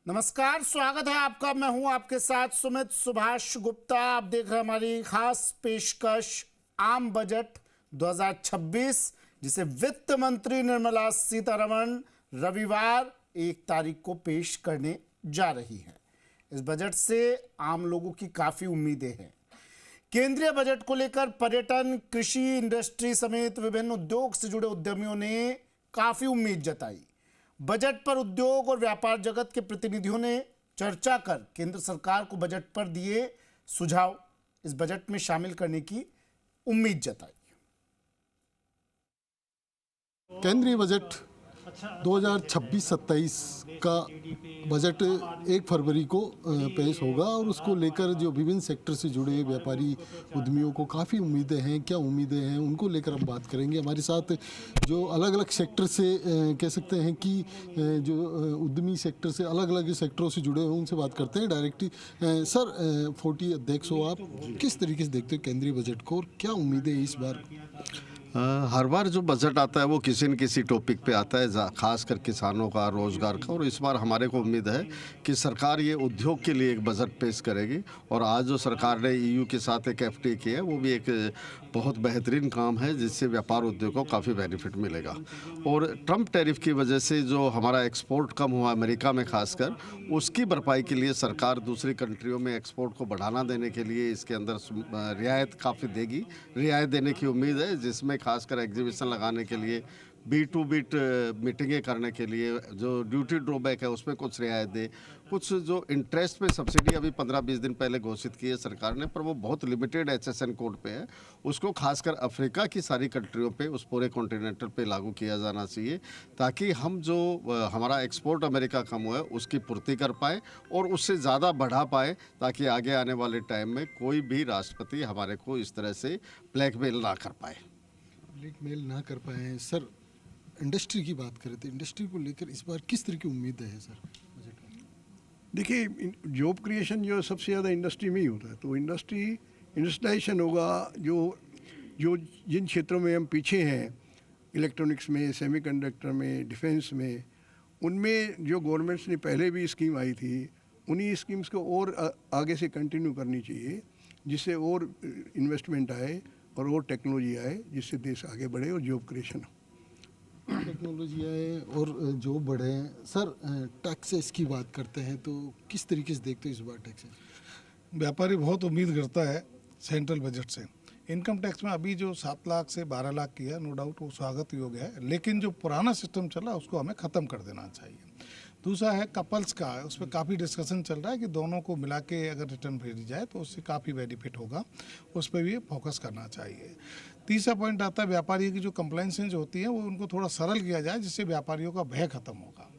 नमस्कार, स्वागत है आपका। मैं हूं आपके साथ सुमित सुभाष गुप्ता। आप देख रहे हैं हमारी खास पेशकश आम बजट 2026, जिसे वित्त मंत्री निर्मला सीतारमण रविवार 1 तारीख को पेश करने जा रही है। इस बजट से आम लोगों की काफी उम्मीदें हैं। केंद्रीय बजट को लेकर पर्यटन, कृषि, इंडस्ट्री समेत विभिन्न उद्योग से जुड़े उद्यमियों ने काफी उम्मीद जताई। बजट पर उद्योग और व्यापार जगत के प्रतिनिधियों ने चर्चा कर केंद्र सरकार को बजट पर दिए सुझाव इस बजट में शामिल करने की उम्मीद जताई। केंद्रीय बजट 2026-27 का बजट 1 फरवरी को पेश होगा और उसको लेकर जो विभिन्न सेक्टर से जुड़े व्यापारी उद्यमियों को काफ़ी उम्मीदें हैं। क्या उम्मीदें हैं उनको लेकर हम बात करेंगे। हमारे साथ जो अलग अलग सेक्टर से कह सकते हैं कि जो उद्यमी सेक्टर से अलग अलग सेक्टरों से जुड़े हैं उनसे बात करते हैं डायरेक्टली। सर, 40 अध्यक्ष हो आप, किस तरीके से देखते हो केंद्रीय बजट को और क्या उम्मीदें हैं इस बार? हर बार जो बजट आता है वो किसी न किसी टॉपिक पे आता है, खासकर किसानों का, रोज़गार का। और इस बार हमारे को उम्मीद है कि सरकार ये उद्योग के लिए एक बजट पेश करेगी। और आज जो सरकार ने ईयू के साथ एक एफटीए की है वो भी एक बहुत बेहतरीन काम है, जिससे व्यापार उद्योग को काफ़ी बेनिफिट मिलेगा। और ट्रम्प टैरिफ की वजह से जो हमारा एक्सपोर्ट कम हुआ अमेरिका में खासकर, उसकी भरपाई के लिए सरकार दूसरी कंट्रियों में एक्सपोर्ट को बढ़ाना देने के लिए इसके अंदर रियायत काफ़ी देगी। रियायत देने की उम्मीद है, जिसमें खासकर एग्जीबिशन लगाने के लिए, बीट टू बीट मीटिंगें करने के लिए जो ड्यूटी ड्रॉबैक है उसमें कुछ रियायत दे। कुछ जो इंटरेस्ट पे सब्सिडी अभी 15-20 दिन पहले घोषित की है सरकार ने, पर वो बहुत लिमिटेड HSN कोड पे है। उसको खासकर अफ्रीका की सारी कंट्रियों पे, उस पूरे कॉन्टिनेंटल पे लागू किया जाना चाहिए, ताकि हम जो हमारा एक्सपोर्ट अमेरिका कम हुआ है उसकी पूर्ति कर पाए और उससे ज़्यादा बढ़ा पाए, ताकि आगे आने वाले टाइम में कोई भी राष्ट्रपति हमारे को इस तरह से ब्लैकमेल ना कर पाए। ब्लैकमेल ना कर पाए। सर, इंडस्ट्री की बात करें तो इंडस्ट्री को लेकर इस बार किस तरह की उम्मीदें हैं सर बजट में? देखिए, जॉब क्रिएशन जो सबसे ज़्यादा इंडस्ट्री में ही होता है, तो इंडस्ट्रियलाइजेशन होगा। जो जिन क्षेत्रों में हम पीछे हैं, इलेक्ट्रॉनिक्स में, सेमीकंडक्टर में, डिफेंस में, उनमें जो गवर्नमेंट्स ने पहले भी स्कीम आई थी, उन्हीं स्कीम्स को और आगे से कंटिन्यू करनी चाहिए, जिससे और इन्वेस्टमेंट आए और टेक्नोलॉजी आए, जिससे देश आगे बढ़े और जॉब क्रिएशन हो। टेक्नोलॉजी आए और जॉब बढ़े। सर, टैक्सेस की बात करते हैं तो किस तरीके से देखते हो इस बार टैक्सेस? व्यापारी बहुत उम्मीद करता है सेंट्रल बजट से। इनकम टैक्स में अभी जो 7 लाख से 12 लाख किया, नो डाउट वो स्वागत योग्य है, लेकिन जो पुराना सिस्टम चला उसको हमें ख़त्म कर देना चाहिए। दूसरा है कपल्स का, उस पर काफ़ी डिस्कशन चल रहा है कि दोनों को मिला के अगर रिटर्न भेजी जाए तो उससे काफ़ी बेनिफिट होगा, उस पर भी फोकस करना चाहिए। तीसरा पॉइंट आता है व्यापारी की जो कंप्लाइंसेंस होती है वो उनको थोड़ा सरल किया जाए, जिससे व्यापारियों का भय खत्म होगा।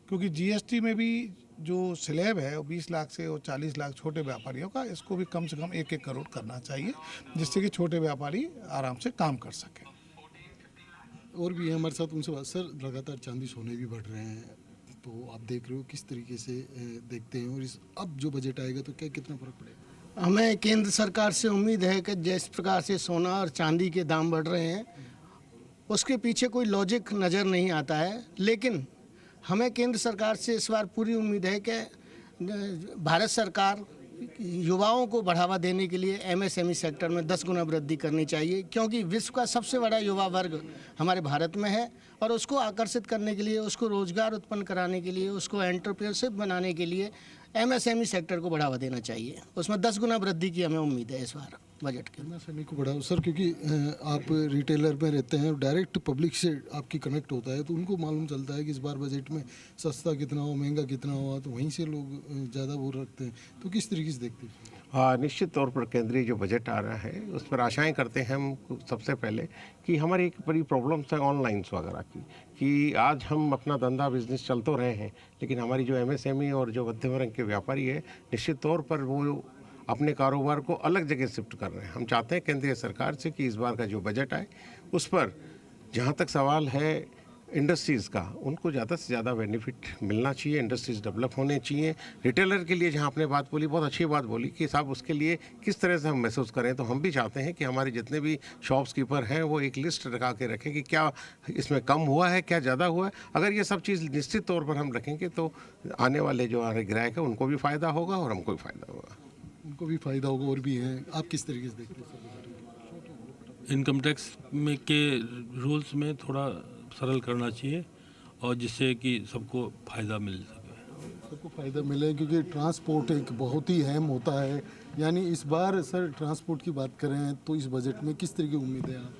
क्योंकि जीएसटी में भी जो स्लैब है वो 20 लाख से और 40 लाख छोटे व्यापारियों का, इसको भी कम से कम 1-1 करोड़ करना चाहिए, जिससे कि छोटे व्यापारी आराम से काम कर सकें। और भी है हमारे साथ, उनसे बात। सर, लगातार चांदी सोने भी बढ़ रहे हैं, तो आप देख रहे हो किस तरीके से देखते हैं और इस अब जो बजट आएगा तो क्या कितना फर्क पड़ेगा? हमें केंद्र सरकार से उम्मीद है कि जिस प्रकार से सोना और चांदी के दाम बढ़ रहे हैं उसके पीछे कोई लॉजिक नज़र नहीं आता है, लेकिन हमें केंद्र सरकार से इस बार पूरी उम्मीद है कि भारत सरकार युवाओं को बढ़ावा देने के लिए MSME सेक्टर में 10 गुना वृद्धि करनी चाहिए, क्योंकि विश्व का सबसे बड़ा युवा वर्ग हमारे भारत में है और उसको आकर्षित करने के लिए, उसको रोज़गार उत्पन्न कराने के लिए, उसको एंटरप्रेन्योरशिप बनाने के लिए MSME सेक्टर को बढ़ावा देना चाहिए। उसमें 10 गुना वृद्धि की हमें उम्मीद है इस बार बजट के। MSME को बढ़ाओ सर, क्योंकि आप रिटेलर में रहते हैं, डायरेक्ट पब्लिक से आपकी कनेक्ट होता है, तो उनको मालूम चलता है कि इस बार बजट में सस्ता कितना हो, महंगा कितना हुआ, तो वहीं से लोग ज़्यादा वो रखते हैं। तो किस तरीके से देखते हैं? हाँ, निश्चित तौर पर केंद्रीय जो बजट आ रहा है उस पर आशाएं करते हैं हम सबसे पहले कि हमारी एक बड़ी प्रॉब्लम्स है ऑनलाइन वगैरह की, कि आज हम अपना धंधा बिजनेस चल तो रहे हैं, लेकिन हमारी जो MSME और जो मध्यम वर्ग के व्यापारी है, निश्चित तौर पर वो अपने कारोबार को अलग जगह शिफ्ट कर रहे हैं। हम चाहते हैं केंद्रीय सरकार से कि इस बार का जो बजट आए उस पर, जहाँ तक सवाल है इंडस्ट्रीज़ का, उनको ज़्यादा से ज़्यादा बेनिफिट मिलना चाहिए, इंडस्ट्रीज़ डेवलप होने चाहिए। रिटेलर के लिए जहाँ आपने बात बोली, बहुत अच्छी बात बोली कि साहब उसके लिए किस तरह से हम महसूस करें, तो हम भी चाहते हैं कि हमारे जितने भी शॉप्सकीपर हैं वो एक लिस्ट लगा के रखें कि क्या इसमें कम हुआ है, क्या ज़्यादा हुआ है। अगर ये सब चीज़ निश्चित तौर पर हम रखेंगे तो आने वाले जो हमारे ग्राहक हैं उनको भी फ़ायदा होगा और हमको भी फ़ायदा होगा। उनको भी फ़ायदा होगा और भी है। आप किस तरीके से देखते हैं? इनकम टैक्स में के रूल्स में थोड़ा सरल करना चाहिए और जिससे कि सबको फ़ायदा मिल सके। सबको फ़ायदा मिले, क्योंकि ट्रांसपोर्ट एक बहुत ही अहम होता है। यानी इस बार सर ट्रांसपोर्ट की बात करें तो इस बजट में किस तरह की उम्मीद है आप?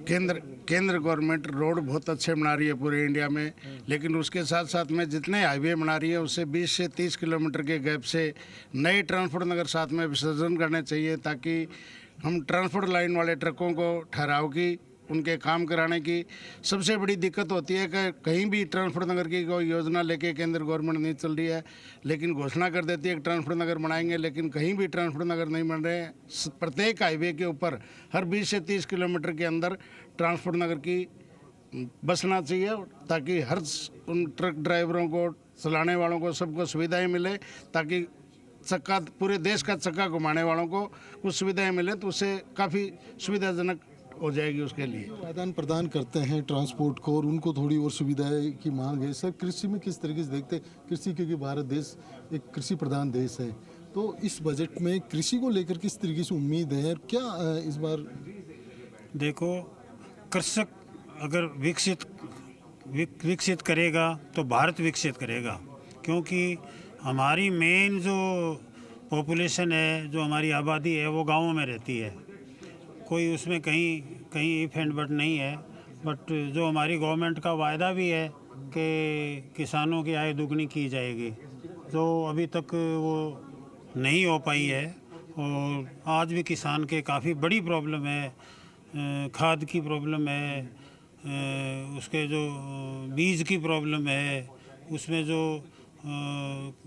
केंद्र गवर्नमेंट रोड बहुत अच्छे बना रही है पूरे इंडिया में, लेकिन उसके साथ साथ में जितने हाईवे बना रही है उससे 20 से 30 किलोमीटर के गैप से नए ट्रांसपोर्ट नगर साथ में विसर्जन करने चाहिए, ताकि हम ट्रांसपोर्ट लाइन वाले ट्रकों को ठहराव की, उनके काम कराने की सबसे बड़ी दिक्कत होती है कि कहीं भी ट्रांसपोर्ट नगर की कोई योजना लेके केंद्र गवर्नमेंट नहीं चल रही है, लेकिन घोषणा कर देती है कि ट्रांसपोर्ट नगर बनाएंगे, लेकिन कहीं भी ट्रांसपोर्ट नगर नहीं बन रहे हैं। प्रत्येक हाईवे के ऊपर हर 20 से 30 किलोमीटर के अंदर ट्रांसपोर्ट नगर की बसना चाहिए, ताकि हर उन ट्रक ड्राइवरों को, चलाने वालों को, सबको सुविधाएँ मिले, ताकि चक्का, पूरे देश का चक्का घुमाने वालों को कुछ सुविधाएँ मिले तो उससे काफ़ी सुविधाजनक हो जाएगी उसके लिए। आदान प्रदान करते हैं ट्रांसपोर्ट को और उनको थोड़ी और सुविधाएं की मांग है। सर कृषि में किस तरीके से देखते हैं? कृषि, क्योंकि भारत देश एक कृषि प्रधान देश है, तो इस बजट में कृषि को लेकर किस तरीके से उम्मीद है और क्या इस बार? देखो, कृषक अगर विकसित करेगा तो भारत विकसित करेगा, क्योंकि हमारी मेन जो पॉपुलेशन है, जो हमारी आबादी है, वो गाँवों में रहती है। कोई उसमें कहीं इफ एंड बट नहीं है। बट जो हमारी गवर्नमेंट का वायदा भी है कि किसानों की आय दुगनी की जाएगी, जो अभी तक वो नहीं हो पाई है। और आज भी किसान के काफ़ी बड़ी प्रॉब्लम है, खाद की प्रॉब्लम है, उसके जो बीज की प्रॉब्लम है, उसमें जो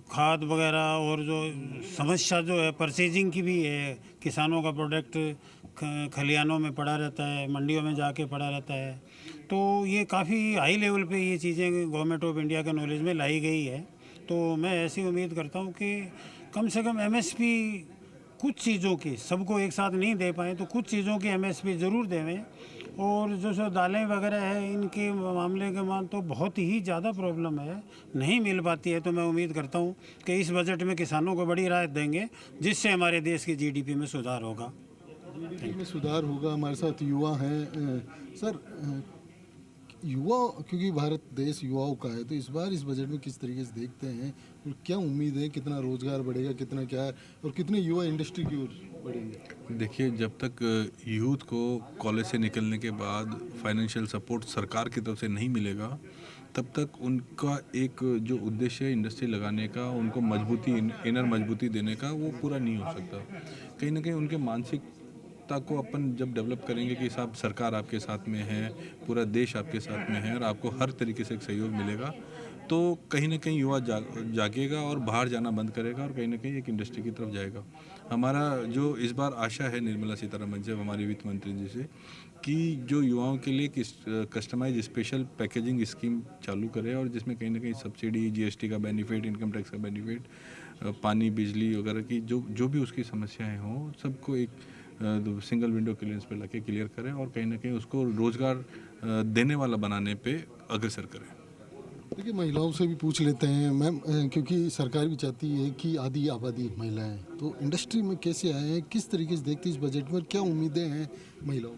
खाद वगैरह और जो समस्या जो है परचेजिंग की भी है। किसानों का प्रोडक्ट खलिहानों में पड़ा रहता है, मंडियों में जाके पड़ा रहता है। तो ये काफ़ी हाई लेवल पे ये चीज़ें गवर्नमेंट ऑफ इंडिया के नॉलेज में लाई गई है। तो मैं ऐसी उम्मीद करता हूँ कि कम से कम एमएसपी कुछ चीज़ों की, सबको एक साथ नहीं दे पाए तो कुछ चीज़ों की एमएसपी ज़रूर देवें। और जो दालें वगैरह है, इनके मामले के मान तो बहुत ही ज़्यादा प्रॉब्लम है, नहीं मिल पाती है। तो मैं उम्मीद करता हूँ कि इस बजट में किसानों को बड़ी राहत देंगे, जिससे हमारे देश की जीडीपी में सुधार होगा। जीडीपी में सुधार होगा। हमारे साथ युवा हैं। सर युवा, क्योंकि भारत देश युवाओं का है, तो इस बार इस बजट में किस तरीके से देखते हैं और क्या उम्मीद है? कितना रोजगार बढ़ेगा, कितना क्या है, और कितने युवा इंडस्ट्री की ओर बढ़ेंगे? देखिए, जब तक यूथ को कॉलेज से निकलने के बाद फाइनेंशियल सपोर्ट सरकार की तरफ से नहीं मिलेगा, तब तक उनका एक जो उद्देश्य है इंडस्ट्री लगाने का, उनको मजबूती, इनर मजबूती देने का, वो पूरा नहीं हो सकता। कहीं ना कहीं उनके मानसिकता को अपन जब डेवलप करेंगे कि साहब सरकार आपके साथ में है, पूरा देश आपके साथ में है और आपको हर तरीके से एक सहयोग मिलेगा, तो कहीं ना कहीं युवा जागेगा और बाहर जाना बंद करेगा और कहीं ना कहीं एक इंडस्ट्री की तरफ जाएगा। हमारा जो इस बार आशा है निर्मला सीतारमण से, हमारी वित्त मंत्री जी से, कि जो युवाओं के लिए कस्टमाइज स्पेशल पैकेजिंग स्कीम चालू करे और जिसमें कहीं ना कहीं सब्सिडी, जीएसटी का बेनिफिट, इनकम टैक्स का बेनिफिट, पानी, बिजली वगैरह की जो भी उसकी समस्याएं हों, सबको एक सिंगल विंडो क्लियरेंस पे लाके क्लियर करें और कहीं ना कहीं उसको रोज़गार देने वाला बनाने पे अग्रसर करें। देखिए, महिलाओं से भी पूछ लेते हैं मैम, क्योंकि सरकार भी चाहती है कि आधी आबादी महिलाएं, तो इंडस्ट्री में कैसे आए हैं, किस तरीके से देखती है इस बजट में, क्या उम्मीदें हैं महिलाओं?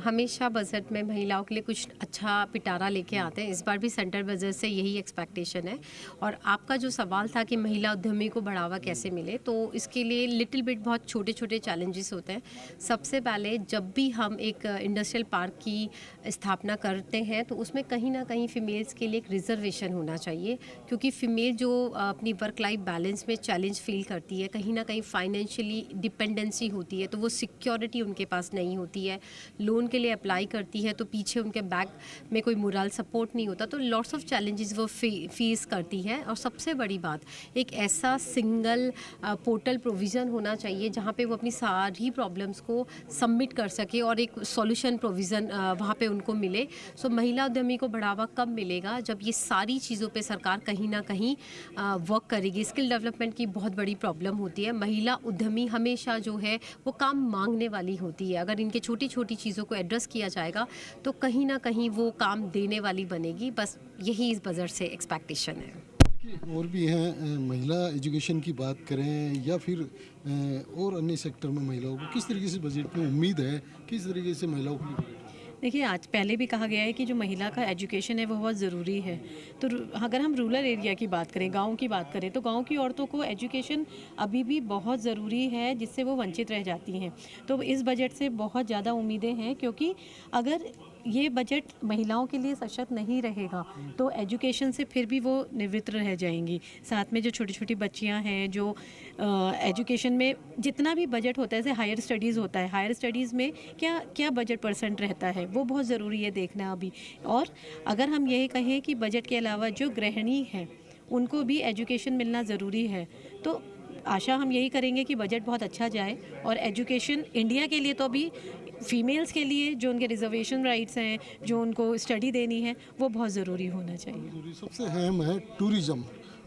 हमेशा बजट में महिलाओं के लिए कुछ अच्छा पिटारा लेके आते हैं। इस बार भी सेंट्रल बजट से यही एक्सपेक्टेशन है। और आपका जो सवाल था कि महिला उद्यमी को बढ़ावा कैसे मिले, तो इसके लिए लिटिल बिट बहुत छोटे छोटे चैलेंजेस होते हैं। सबसे पहले जब भी हम एक इंडस्ट्रियल पार्क की स्थापना करते हैं तो उसमें कहीं ना कहीं फ़ीमेल्स के लिए एक रिजर्वेशन होना चाहिए, क्योंकि फ़ीमेल जो अपनी वर्क लाइफ बैलेंस में चैलेंज फील करती है, कहीं ना कहीं फाइनेंशियली डिपेंडेंसी होती है, तो वो सिक्योरिटी उनके पास नहीं होती है। लोन के लिए अप्लाई करती है तो पीछे उनके बैक में कोई मोरल सपोर्ट नहीं होता, तो लॉट्स ऑफ चैलेंजेस वो फेस करती है। और सबसे बड़ी बात, एक ऐसा सिंगल पोर्टल प्रोविज़न होना चाहिए जहाँ पे वो अपनी सारी प्रॉब्लम्स को सबमिट कर सके और एक सॉल्यूशन प्रोविज़न वहाँ पे उनको मिले। सो महिला उद्यमी को बढ़ावा कब मिलेगा? जब ये सारी चीज़ों पे सरकार कहीं ना कहीं वर्क करेगी। स्किल डेवलपमेंट की बहुत बड़ी प्रॉब्लम होती है। महिला उद्यमी हमेशा जो है वो काम मांगने वाली होती है। अगर इनके छोटी छोटी चीज़ों को एड्रेस किया जाएगा तो कहीं ना कहीं वो काम देने वाली बनेगी। बस यही इस बजट से एक्सपेक्टेशन है। और भी हैं, महिला एजुकेशन की बात करें या फिर और अन्य सेक्टर में महिलाओं को किस तरीके से बजट में उम्मीद है, किस तरीके से महिलाओं को? देखिए, आज पहले भी कहा गया है कि जो महिला का एजुकेशन है वो बहुत ज़रूरी है। तो अगर हम रूरल एरिया की बात करें, गांव की बात करें, तो गांव की औरतों को एजुकेशन अभी भी बहुत ज़रूरी है, जिससे वो वंचित रह जाती हैं। तो इस बजट से बहुत ज़्यादा उम्मीदें हैं, क्योंकि अगर ये बजट महिलाओं के लिए सशक्त नहीं रहेगा तो एजुकेशन से फिर भी वो निवृत्त रह जाएंगी। साथ में जो छोटी छोटी बच्चियां हैं, जो एजुकेशन में जितना भी बजट होता है, जैसे हायर स्टडीज़ होता है, हायर स्टडीज़ में क्या क्या बजट परसेंट रहता है, वो बहुत ज़रूरी है देखना अभी। और अगर हम यही कहें कि बजट के अलावा जो गृहिणी हैं उनको भी एजुकेशन मिलना ज़रूरी है, तो आशा हम यही करेंगे कि बजट बहुत अच्छा जाए। और एजुकेशन इंडिया के लिए तो अभी फीमेल्स के लिए जो उनके रिजर्वेशन राइट्स हैं, जो उनको स्टडी देनी है, वो बहुत ज़रूरी होना चाहिए। सबसे अहम है टूरिज़्म।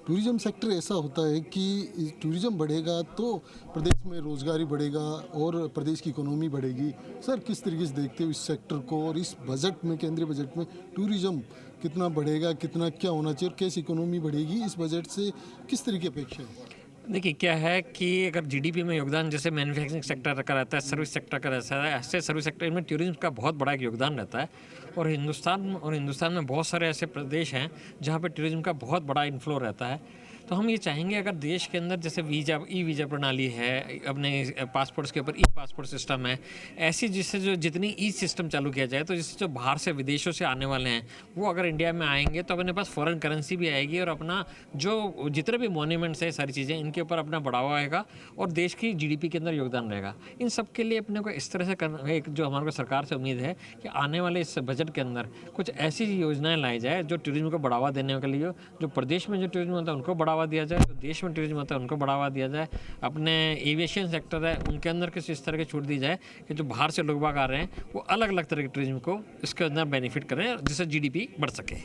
टूरिज़्म सेक्टर ऐसा होता है कि टूरिज़्म बढ़ेगा तो प्रदेश में रोज़गारी बढ़ेगा और प्रदेश की इकोनॉमी बढ़ेगी। सर, किस तरीके से देखते हो इस सेक्टर को, और इस बजट में, केंद्रीय बजट में टूरिज़्म कितना बढ़ेगा, कितना क्या होना चाहिए और कैसे इकोनॉमी बढ़ेगी, इस बजट से किस तरीके की अपेक्षा है? देखिए, क्या है कि अगर जीडीपी में योगदान जैसे मैन्युफैक्चरिंग सेक्टर का रहता है, सर्विस सेक्टर का रहता है, ऐसे सर्विस सेक्टर में टूरिज्म का बहुत बड़ा एक योगदान रहता है। और हिंदुस्तान में बहुत सारे ऐसे प्रदेश हैं जहाँ पे टूरिज्म का बहुत बड़ा इन्फ्लो रहता है। तो हम ये चाहेंगे अगर देश के अंदर जैसे ई वीज़ा प्रणाली है, अपने पासपोर्ट्स के ऊपर ई पासपोर्ट सिस्टम है, ऐसी जिससे जो जितनी ई सिस्टम चालू किया जाए, तो जिससे जो बाहर से विदेशों से आने वाले हैं वो अगर इंडिया में आएंगे तो अपने पास फॉरेन करेंसी भी आएगी और अपना जो जितने भी मोन्यूमेंट्स है, सारी चीज़ें, इनके ऊपर अपना बढ़ावा आएगा और देश की जीडीपी के अंदर योगदान रहेगा। इन सब के लिए अपने को इस तरह से करना, एक जो हमारे को सरकार से उम्मीद है कि आने वाले इस बजट के अंदर कुछ ऐसी योजनाएँ लाई जाए जो टूरिज्म को बढ़ावा देने के लिए, जो प्रदेश में जो टूरिज्म होता है उनको बढ़ावा दिया जाए, जो देश में टूरिज्म होता है उनको बढ़ावा दिया जाए। अपने एविएशन सेक्टर है उनके अंदर किस इस तरह की छूट दी जाए कि जो बाहर से लोग बाग आ रहे हैं वो अलग अलग तरह के टूरिज्म को इसके अंदर बेनिफिट करें, जिससे जीडीपी बढ़ सके।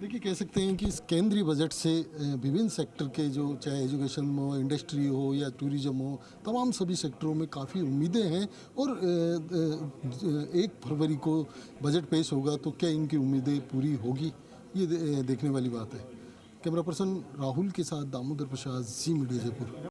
देखिए, कह सकते हैं कि इस केंद्रीय बजट से विभिन्न सेक्टर के, जो चाहे एजुकेशन हो, इंडस्ट्री हो या टूरिज्म हो, तमाम सभी सेक्टरों में काफ़ी उम्मीदें हैं। और 1 फरवरी को बजट पेश होगा तो क्या इनकी उम्मीदें पूरी होगी, ये देखने वाली बात है। कैमरा पर्सन राहुल के साथ दामोदर प्रसाद, जी मीडिया, जयपुर।